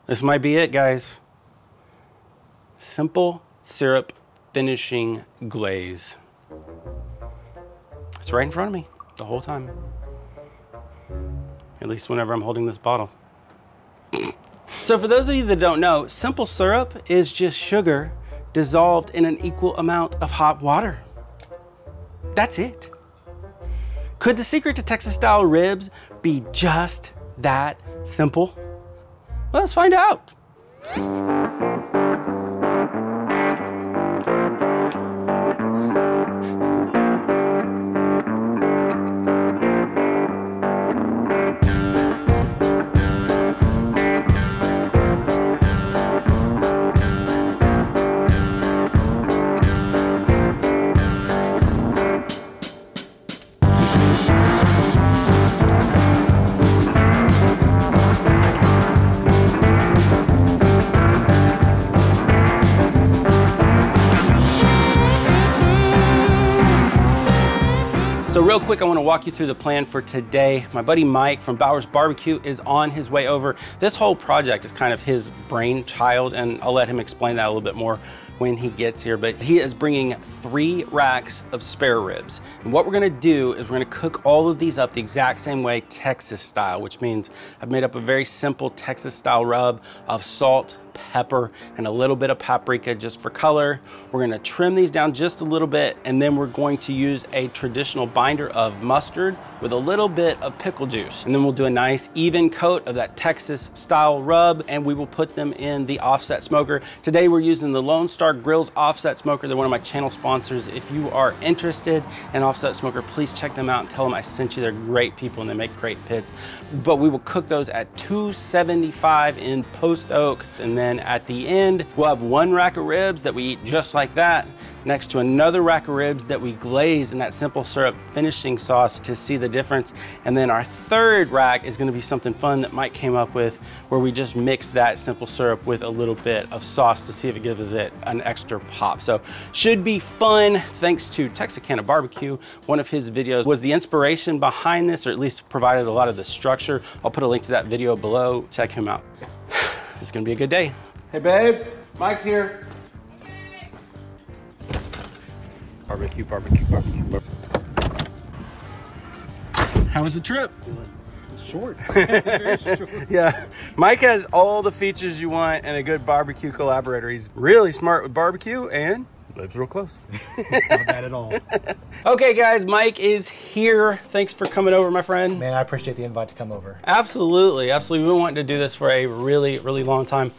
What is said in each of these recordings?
This might be it, guys. Simple syrup finishing glaze. It's right in front of me the whole time. At least whenever I'm holding this bottle. So for those of you that don't know, simple syrup is just sugar dissolved in an equal amount of hot water. That's it. Could the secret to Texas style ribs be just that simple? Well, let's find out. So real quick, I want to walk you through the plan for today. My buddy Mike from Bauer's Barbecue is on his way over. This whole project is kind of his brainchild, and I'll let him explain that a little bit more when he gets here, but he is bringing 3 racks of spare ribs. And what we're gonna do is we're gonna cook all of these up the exact same way, Texas style, which means I've made up a very simple Texas style rub of salt, pepper, and a little bit of paprika just for color. We're gonna trim these down just a little bit, and then we're going to use a traditional binder of mustard with a little bit of pickle juice. And then we'll do a nice even coat of that Texas style rub, and we will put them in the offset smoker. Today we're using the Lone Star Grillz offset smoker. They're one of my channel sponsors. If you are interested in offset smoker, please check them out and tell them I sent you. They're great people and they make great pits. But we will cook those at 275 in post oak, and then at the end, we'll have 1 rack of ribs that we eat just like that, next to another rack of ribs that we glaze in that simple syrup finishing sauce to see the difference. And then our 3rd rack is gonna be something fun that Mike came up with, where we just mix that simple syrup with a little bit of sauce to see if it gives it an extra pop. So should be fun, thanks to Texicana BBQ. One of his videos was the inspiration behind this, or at least provided a lot of the structure. I'll put a link to that video below. Check him out. It's gonna be a good day. Hey babe, Mike's here. Barbecue, barbecue, barbecue, barbecue. How was the trip? Short. Very short. Yeah, Mike has all the features you want and a good barbecue collaborator. He's really smart with barbecue and lives real close. Not bad at all. Okay guys, Mike is here. Thanks for coming over, my friend. Man, I appreciate the invite to come over. Absolutely, absolutely. We've been wanting to do this for a really, really long time.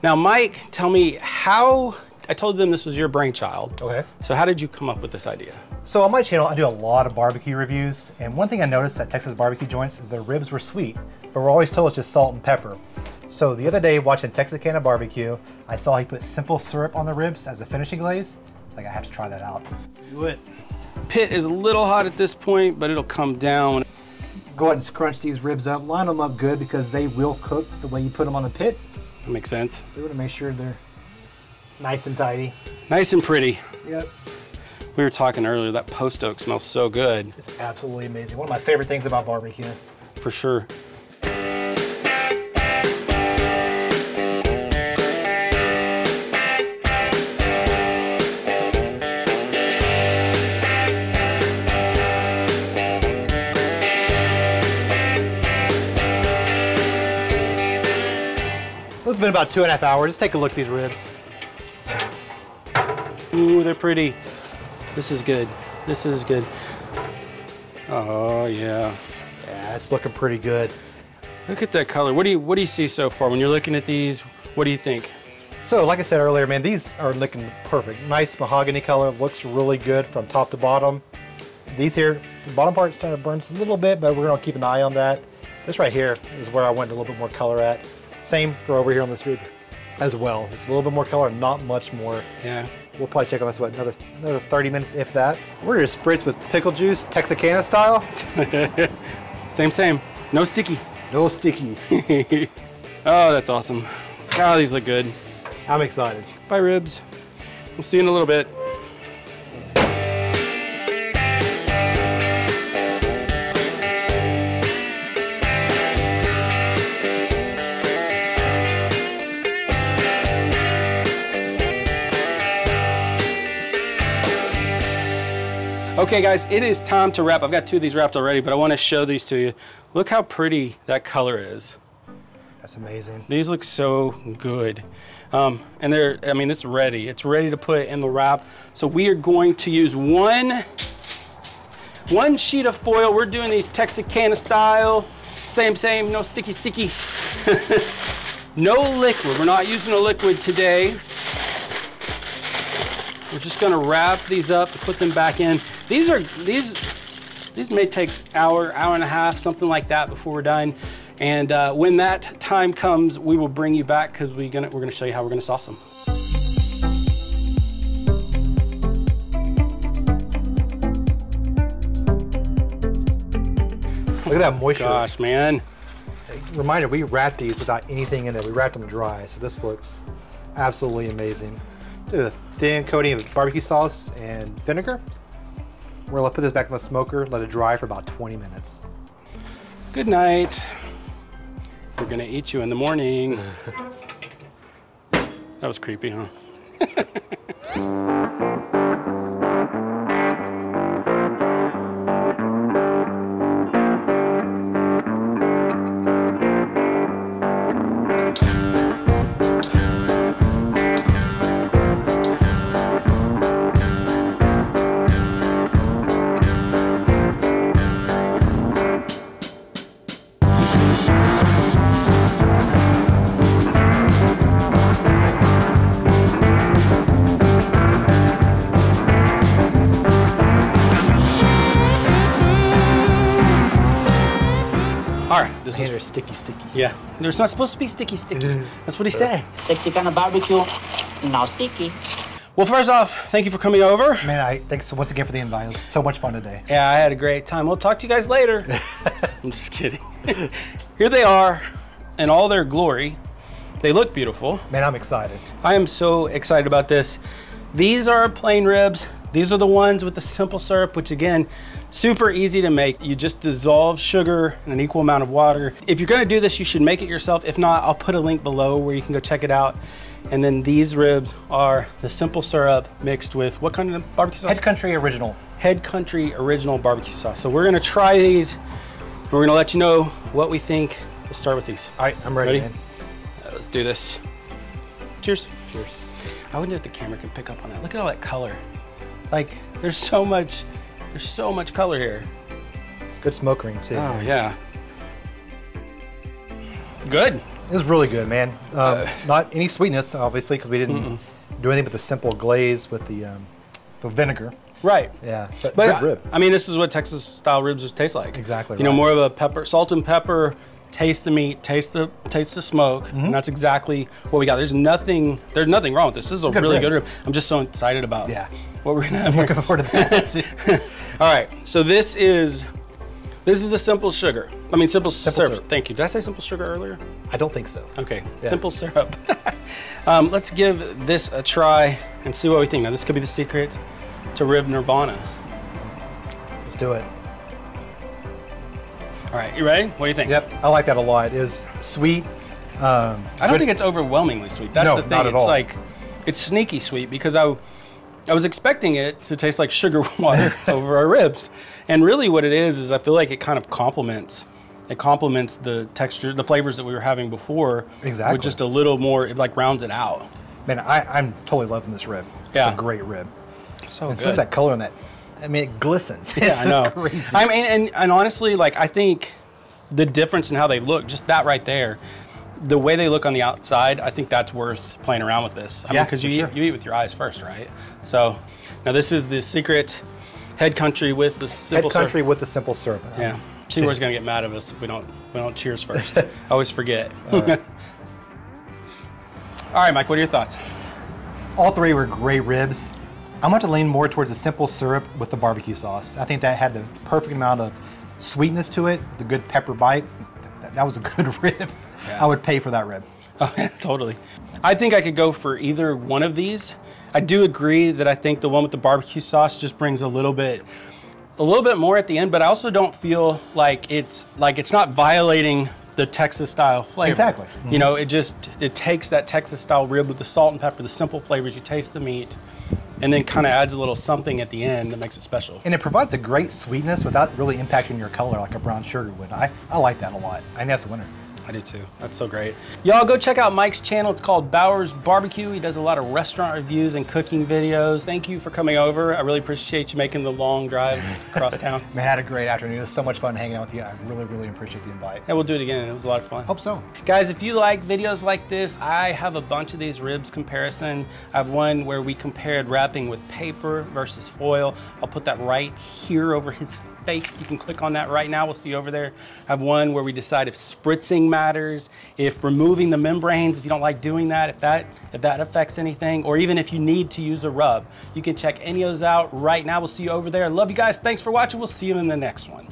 Now, Mike, tell me how, I told them this was your brainchild. Okay. So how did you come up with this idea? So on my channel, I do a lot of barbecue reviews, and one thing I noticed at Texas barbecue joints is their ribs were sweet, but we're always told it's just salt and pepper. So the other day, watching Texicana BBQ, I saw he put simple syrup on the ribs as a finishing glaze. Like, I have to try that out. Do it. Pit is a little hot at this point, but it'll come down. Go ahead and scrunch these ribs up, line them up good because they will cook the way you put them on the pit. That makes sense. So we want to make sure they're nice and tidy. Nice and pretty. Yep. We were talking earlier, that post oak smells so good. It's absolutely amazing. One of my favorite things about barbecue. For sure. So it's been about 2.5 hours. Let's take a look at these ribs. Ooh, they're pretty. This is good. This is good. Oh yeah. Yeah, it's looking pretty good. Look at that color. What do you see so far when you're looking at these? What do you think? So like I said earlier, man, these are looking perfect. Nice mahogany color, looks really good from top to bottom. These here, the bottom part starting to burn a little bit, but we're gonna keep an eye on that. This right here is where I went a little bit more color at. Same for over here on this rib as well. Just a little bit more color, not much more. Yeah. We'll probably check on this about another 30 minutes, if that. We're gonna spritz with pickle juice, Texicana style. Same. No sticky. No sticky. Oh, that's awesome. Oh, these look good. I'm excited. Bye, ribs. We'll see you in a little bit. Okay guys, it is time to wrap. I've got 2 of these wrapped already, but I want to show these to you. Look how pretty that color is. That's amazing. These look so good. And they're, I mean, it's ready. It's ready to put in the wrap. So we are going to use one sheet of foil. We're doing these Texicana style. Same, no sticky. No liquid. We're not using a liquid today. We're just gonna wrap these up and put them back in. These may take hour and a half, something like that before we're done. And when that time comes, we will bring you back because we're gonna show you how we're gonna sauce them. Look at that moisture. Gosh, man. Reminder, we wrapped these without anything in there. We wrapped them dry, so this looks absolutely amazing. Do a thin coating of barbecue sauce and vinegar. We're gonna put this back in the smoker, let it dry for about 20 minutes. Good night. We're gonna eat you in the morning. That was creepy, huh? All right, this is sticky. Yeah, there's not supposed to be sticky. That's what he said. Texicana BBQ, now sticky. Well, first off, thank you for coming over. Man, thanks once again for the invite. It was so much fun today. Yeah, I had a great time. We'll talk to you guys later. I'm just kidding. Here they are in all their glory. They look beautiful. Man, I'm excited. I am so excited about this. These are plain ribs. These are the ones with the simple syrup, which again, super easy to make. You just dissolve sugar in an equal amount of water. If you're gonna do this, you should make it yourself. If not, I'll put a link below where you can go check it out. And then these ribs are the simple syrup mixed with what kind of barbecue sauce? Head Country Original. Head Country Original barbecue sauce. So we're gonna try these. We're gonna let you know what we think. We'll start with these. All right, I'm ready? Man. Let's do this. Cheers. Cheers. I wonder if the camera can pick up on that. Look at all that color. Like, there's so much color here. Good smoke ring too. Oh yeah. Good. It was really good, man. Not any sweetness, obviously, because we didn't do anything but the simple glaze with the vinegar. Right. Yeah, but good rib. I mean, this is what Texas style ribs just taste like. Exactly. You know, more of a pepper, salt and pepper. Taste the meat, taste the smoke, and that's exactly what we got. There's nothing wrong with this. This is a really good rib. I'm just so excited about what we're gonna have. I'm looking forward to that. All right, so this is the simple sugar. I mean, simple syrup. Thank you. Did I say simple sugar earlier? I don't think so. Okay, simple syrup. Let's give this a try and see what we think. Now, this could be the secret to rib nirvana. Let's do it. All right, you ready? What do you think? Yep, I like that a lot. It is sweet. I don't think it's overwhelmingly sweet. That's the thing. Not at all. Like, it's sneaky sweet because I was expecting it to taste like sugar water over our ribs. And really what it is I feel like it kind of complements the texture, the flavors that we were having before. Exactly. With just a little more, it like rounds it out. Man, I'm totally loving this rib. Yeah. It's a great rib. So and good. some of that color in that, I mean, it glistens. Yeah, It's I know. crazy. I mean, and honestly, like, I think the difference in how they look, just that right there, the way they look on the outside, I think that's worth playing around with this. I mean, because you eat with your eyes first, right? So now this is the secret Head Country with the simple syrup. Head Country with the simple syrup. Yeah. Chihuahua's gonna get mad at us if we don't cheers first. I always forget. All right, Mike, what are your thoughts? All three were great ribs. I'm going to lean more towards the simple syrup with the barbecue sauce. I think that had the perfect amount of sweetness to it, the good pepper bite. That was a good rib. Yeah. I would pay for that rib. Oh, yeah, totally. I think I could go for either one of these. I do agree that I think the one with the barbecue sauce just brings a little bit more at the end, but I also don't feel like it's not violating the Texas style flavor. Exactly. You know, it takes that Texas style rib with the salt and pepper, the simple flavors. You taste the meat, and then kind of adds a little something at the end that makes it special. And it provides a great sweetness without really impacting your color like a brown sugar would. I like that a lot. I think that's a winner. I do too. That's so great. Y'all go check out Mike's channel. It's called Bowers BBQ. He does a lot of restaurant reviews and cooking videos. Thank you for coming over. I really appreciate you making the long drive across town. Man, I had a great afternoon. It was so much fun hanging out with you. I really, really appreciate the invite. Yeah, we'll do it again. It was a lot of fun. Hope so. Guys, if you like videos like this, I have a bunch of these ribs comparison. I have one where we compared wrapping with paper versus foil. I'll put that right here over his face. You can click on that right now. We'll see you over there. I have one where we decide if spritzing matters, if removing the membranes, if you don't like doing that, if that affects anything, or even if you need to use a rub. You can check any of those out right now. We'll see you over there. Love you guys. Thanks for watching. We'll see you in the next one.